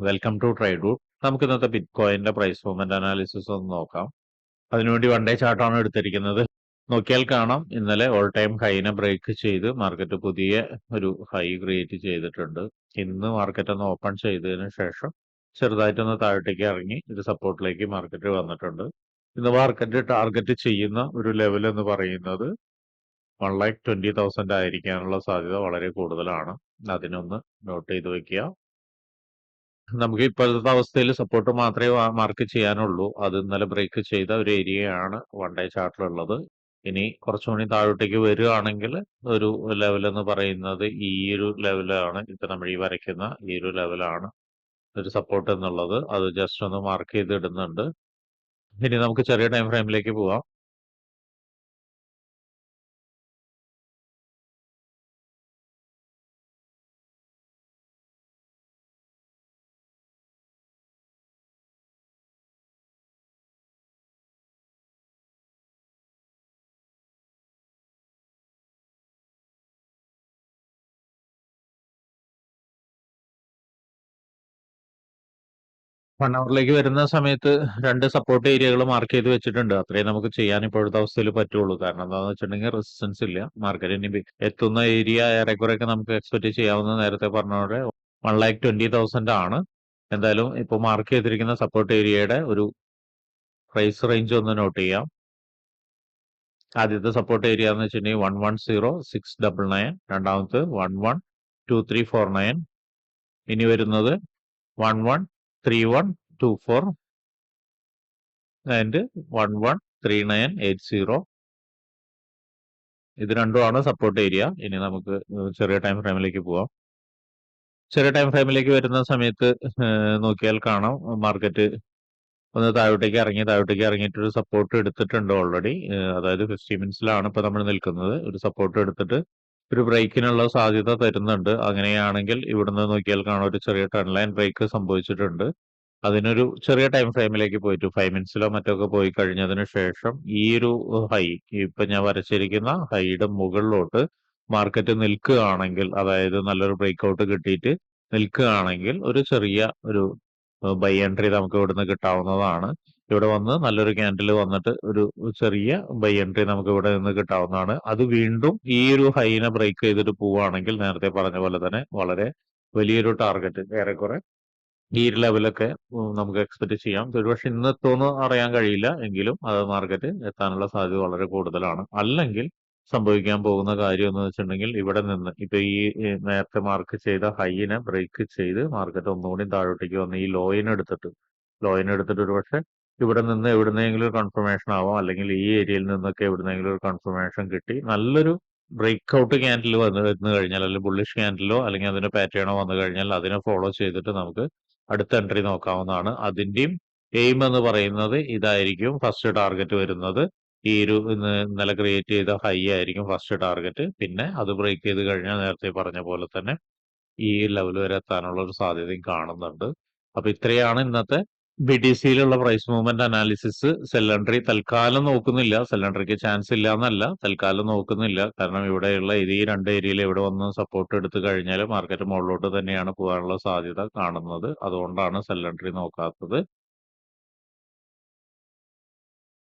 Welcome to trade root. നമുക്ക് ഇന്നത്തെ bit കോയിന്റെ price movement analysis ഒന്ന് നോക്കാം. അതിനുവേണ്ടി വൺ ഡേ ചാർട്ടാണ് എടുത്തിരിക്കുന്നത്. നോക്കിയാൽ കാണാം, ഇന്നലെ ഓൾ ടൈം ഹൈനെ ബ്രേക്ക് ചെയ്ത് മാർക്കറ്റ് പുതിയ ഒരു ഹൈ ക്രിയേറ്റ് ചെയ്തിട്ടുണ്ട്. ഇന്ന് മാർക്കറ്റ് ഒന്ന് ഓപ്പൺ ചെയ്തതിന് ശേഷം ചെറുതായിട്ടൊന്ന് താഴോട്ടേക്ക് ഇറങ്ങി ഇത് സപ്പോർട്ടിലേക്ക് മാർക്കറ്റ് വന്നിട്ടുണ്ട്. ഇന്ന് മാർക്കറ്റ് ടാർഗറ്റ് ചെയ്യുന്ന ഒരു ലെവൽ എന്ന് പറയുന്നത് 1,20,000 ആയിരിക്കാനുള്ള സാധ്യത വളരെ കൂടുതലാണ്. അതിനൊന്ന് നോട്ട് ചെയ്ത് വെക്കുക. നമുക്ക് ഇപ്പോഴത്തെ അവസ്ഥയിൽ സപ്പോർട്ട് മാത്രമേ മാർക്ക് ചെയ്യാനുള്ളൂ. അത് ഇന്നലെ ബ്രേക്ക് ചെയ്ത ഒരു ഏരിയയാണ് വൺ ഡേ ചാർട്ടിലുള്ളത്. ഇനി കുറച്ചുകൂടി താഴോട്ടേക്ക് വരികയാണെങ്കിൽ ഒരു ലെവൽ എന്ന് പറയുന്നത് ഈ ഒരു ലെവലാണ്. ഇപ്പൊ നമ്മൾ ഈ വരയ്ക്കുന്ന ഈ ഒരു ലെവലാണ് ഒരു സപ്പോർട്ട് എന്നുള്ളത്. അത് ജസ്റ്റ് ഒന്ന് മാർക്ക് ചെയ്ത് ഇടുന്നുണ്ട്. ഇനി നമുക്ക് ചെറിയ ടൈം ഫ്രെയിമിലേക്ക് പോവാം. വൺ അവറിലേക്ക് വരുന്ന സമയത്ത് രണ്ട് സപ്പോർട്ട് ഏരിയകൾ മാർക്ക് ചെയ്ത് വെച്ചിട്ടുണ്ട്. അത്രയും നമുക്ക് ചെയ്യാൻ ഇപ്പോഴത്തെ അവസ്ഥയിൽ പറ്റുള്ളൂ. കാരണം എന്താണെന്ന് വെച്ചിട്ടുണ്ടെങ്കിൽ റെസിസ്റ്റൻസ് ഇല്ല. മാർക്കറ്റ് ഇനി എത്തുന്ന ഏരിയ ഏറെക്കുറെയൊക്കെ നമുക്ക് എക്സ്പെക്ട് ചെയ്യാവുന്ന നേരത്തെ പറഞ്ഞ പോലെ 1,20,000 ആണ്. എന്തായാലും ഇപ്പോൾ മാർക്ക് ചെയ്തിരിക്കുന്ന സപ്പോർട്ട് ഏരിയയുടെ ഒരു പ്രൈസ് റേഞ്ച് ഒന്ന് നോട്ട് ചെയ്യാം. ആദ്യത്തെ സപ്പോർട്ട് ഏരിയ എന്ന് വെച്ചിട്ടുണ്ടെങ്കിൽ 110,699, രണ്ടാമത്തെ 11,2349, ഇനി വരുന്നത് 11,3124 ആൻഡ് 11,3980. ഇത് രണ്ടുമാണ് സപ്പോർട്ട് ഏരിയ. ഇനി നമുക്ക് ചെറിയ ടൈം ഫ്രെയിമിലേക്ക് പോവാം. ചെറിയ ടൈം ഫ്രെയിമിലേക്ക് വരുന്ന സമയത്ത് നോക്കിയാൽ കാണാം, മാർക്കറ്റ് ഒന്ന് താഴോട്ടേക്ക് ഇറങ്ങിയിട്ട് ഒരു സപ്പോർട്ട് എടുത്തിട്ടുണ്ട് ഓൾറെഡി. അതായത് 50 മിനിറ്റ്സിലാണ് ഇപ്പൊ നമ്മൾ നിൽക്കുന്നത്. ഒരു സപ്പോർട്ട് എടുത്തിട്ട് ഒരു ബ്രേക്കിനുള്ള സാധ്യത തരുന്നുണ്ട്. അങ്ങനെയാണെങ്കിൽ ഇവിടുന്ന് നോക്കിയാൽ കാണാം ഒരു ചെറിയ ട്രെൻഡ് ലൈൻ ബ്രേക്ക് സംഭവിച്ചിട്ടുണ്ട്. അതിനൊരു ചെറിയ ടൈം ഫ്രെയിമിലേക്ക് പോയിട്ട് 5 മിനിറ്റ്സിലോ മറ്റൊക്കെ പോയി കഴിഞ്ഞതിന് ശേഷം ഈ ഒരു ഹൈ, ഇപ്പൊ ഞാൻ വരച്ചിരിക്കുന്ന ഹൈയുടെ മുകളിലോട്ട് മാർക്കറ്റ് നിൽക്കുകയാണെങ്കിൽ, അതായത് നല്ലൊരു ബ്രേക്ക് ഔട്ട് കിട്ടിയിട്ട് നിൽക്കുകയാണെങ്കിൽ ഒരു ചെറിയ ഒരു ബൈ എൻട്രി നമുക്ക് ഇവിടുന്ന് കിട്ടാവുന്നതാണ്. ഇവിടെ വന്ന് നല്ലൊരു ക്യാൻഡിൽ വന്നിട്ട് ഒരു ചെറിയ ബൈ എൻട്രി നമുക്ക് ഇവിടെ നിന്ന് കിട്ടാവുന്നതാണ്. അത് വീണ്ടും ഈ ഒരു ഹൈനെ ബ്രേക്ക് ചെയ്തിട്ട് പോവുകയാണെങ്കിൽ നേരത്തെ പറഞ്ഞ പോലെ തന്നെ വളരെ വലിയൊരു ടാർഗറ്റ് ഏറെക്കുറെ ഈ ലെവലൊക്കെ നമുക്ക് എക്സ്പെക്ട് ചെയ്യാം. ഒരുപക്ഷെ ഇന്ന് എത്തുമെന്ന് അറിയാൻ കഴിയില്ല, എങ്കിലും അത് മാർക്കറ്റ് എത്താനുള്ള സാധ്യത വളരെ കൂടുതലാണ്. അല്ലെങ്കിൽ സംഭവിക്കാൻ പോകുന്ന കാര്യം എന്ന് വെച്ചിട്ടുണ്ടെങ്കിൽ ഇവിടെ നിന്ന് ഇപ്പൊ ഈ നേരത്തെ മാർക്ക് ചെയ്ത ഹൈനെ ബ്രേക്ക് ചെയ്ത് മാർക്കറ്റ് ഒന്നുകൂടി താഴോട്ടേക്ക് വന്ന് ഈ ലോയിനെ എടുത്തിട്ട് ഒരുപക്ഷെ ഇവിടെ നിന്ന് എവിടുന്നെങ്കിലും ഒരു കൺഫർമേഷൻ ആവാം, അല്ലെങ്കിൽ ഈ ഏരിയയിൽ നിന്നൊക്കെ എവിടുന്നെങ്കിലും ഒരു കൺഫർമേഷൻ കിട്ടി നല്ലൊരു ബ്രേക്ക് ഔട്ട് ക്യാൻഡിൽ വന്നു കഴിഞ്ഞാൽ, അല്ലെങ്കിൽ ബുള്ളിഷ് ക്യാൻഡിലോ അല്ലെങ്കിൽ അതിന്റെ പാറ്റേണോ വന്നു കഴിഞ്ഞാൽ അതിനെ ഫോളോ ചെയ്തിട്ട് നമുക്ക് അടുത്ത എൻട്രി നോക്കാവുന്നതാണ്. അതിന്റെയും എയിം എന്ന് പറയുന്നത് ഇതായിരിക്കും. ഫസ്റ്റ് ടാർഗറ്റ് വരുന്നത് ഈ ഒരു ഇന്നലെ ക്രിയേറ്റ് ചെയ്ത ഹൈ ആയിരിക്കും ഫസ്റ്റ് ടാർഗറ്റ്. പിന്നെ അത് ബ്രേക്ക് ചെയ്ത് കഴിഞ്ഞാൽ നേരത്തെ പറഞ്ഞ പോലെ തന്നെ ഈ ലെവൽ വരെ എത്താനുള്ള ഒരു സാധ്യതയും കാണുന്നുണ്ട്. അപ്പൊ ഇത്രയാണ് ഇന്നത്തെ BTCയിലുള്ള price movement analysis. Sell entry തൽക്കാലം നോക്കുന്നില്ല. സെൽ എൻട്രിക്ക് ചാൻസ് ഇല്ല എന്നല്ല, തൽക്കാലം നോക്കുന്നില്ല. കാരണം ഇവിടെയുള്ള ഈ രണ്ട് ഏരിയയിൽ എവിടെ വന്ന് സപ്പോർട്ട് എടുത്തു കഴിഞ്ഞാൽ മാർക്കറ്റ് മുകളിലോട്ട് തന്നെയാണ് പോകാനുള്ള സാധ്യത കാണുന്നത്. അതുകൊണ്ടാണ് സെൽ എൻട്രി നോക്കാത്തത്.